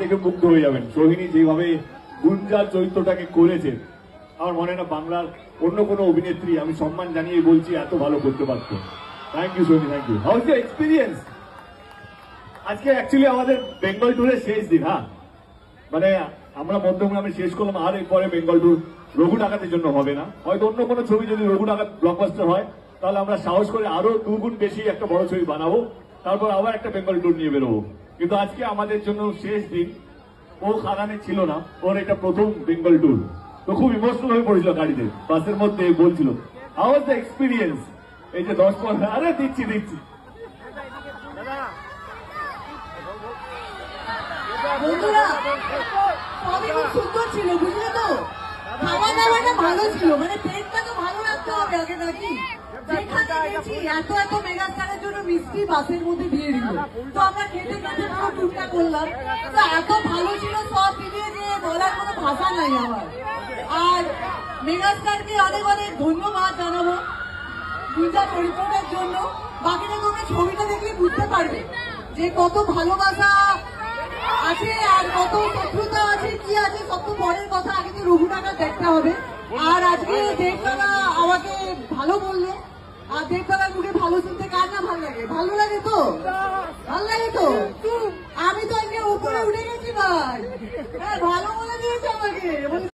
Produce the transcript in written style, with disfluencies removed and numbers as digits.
থেকে মুগ্ধ হয়ে যাবেন। সোহিনী যেভাবে গুঞ্জার চরিত্রটাকে করেছে, আমার মনে হয় না বাংলার অন্য কোনো অভিনেত্রী, আমি সম্মান জানিয়ে বলছি, এত ভালো করতে পারত। Thank you Sohini, thank you. How is the experience? আজকে অ্যাকচুয়ালি আমাদের বেঙ্গল ট্যুরের শেষ দিন। হ্যাঁ, মানে আমরা মধ্যমগ্রামে শেষ করলাম, আর এরপরে বেঙ্গল ট্যুর রঘু ডাকাতের জন্য হবে না। হয়তো অন্য কোনো ছবি যদি রঘু ডাকাত ব্লকবাস্টার হয়, তাহলে আমরা সাহস করে আরো 2 গুণ বেশি একটা বড় ছবি বানাবো, তারপর আবার একটা বেঙ্গল ট্যুর নিয়ে বেরোবো। কিন্তু আজকে আমাদের জন্য শেষ দিন। ও খাদানে ছিল না, ওর এটা প্রথম বেঙ্গল ট্যুর। তো খুব ইমোশনাল হয়ে পড়েছিল গাড়িতে, বাসের মধ্যে বলছিল হাউ ওয়াজ দ্য এক্সপিরিয়েন্স। এই যে 10-15, আরে দিচ্ছি বন্ধুরা, সবই খুব সুন্দর ছিল, বুঝলে তো? খাওয়া দাওয়াটা ভালো ছিল, মানে পেটটা তো ভালো রাখতে হবে আগে নাকি। যেখানে গেছি এত মেগাস্টারের জন্য মিষ্টি বাসের মধ্যে দিয়ে দিল, তো আমরা খেতে খেতে পুরো টুকটা করলাম। তো এত ভালো ছিল সব মিলিয়ে, যে বলার কোনো ভাষা নাই আমার। আর মেগাস্টারকে অনেক অনেক ধন্যবাদ জানাবো গুঞ্জা চরিত্রটার জন্য। বাকিটা তোমরা ছবিটা দেখলে বুঝতে পারবে যে কত ভালোবাসা আছে আর কত শত্রুতা আছে, কি আছে, সব তো পরের কথা। আগে তো রঘু ডাকাত দেখতে হবে। আর আজকে দেবতলা আমাকে ভালো বললো, আর দেবতলার মুখে ভালো শুনতে কার না ভালো লাগে? ভালো লাগে তো, ভালো লাগে তো। আমি তো আজকে উপরে উঠে গেছি ভাই, ভালো বলে দিয়েছে আমাকে।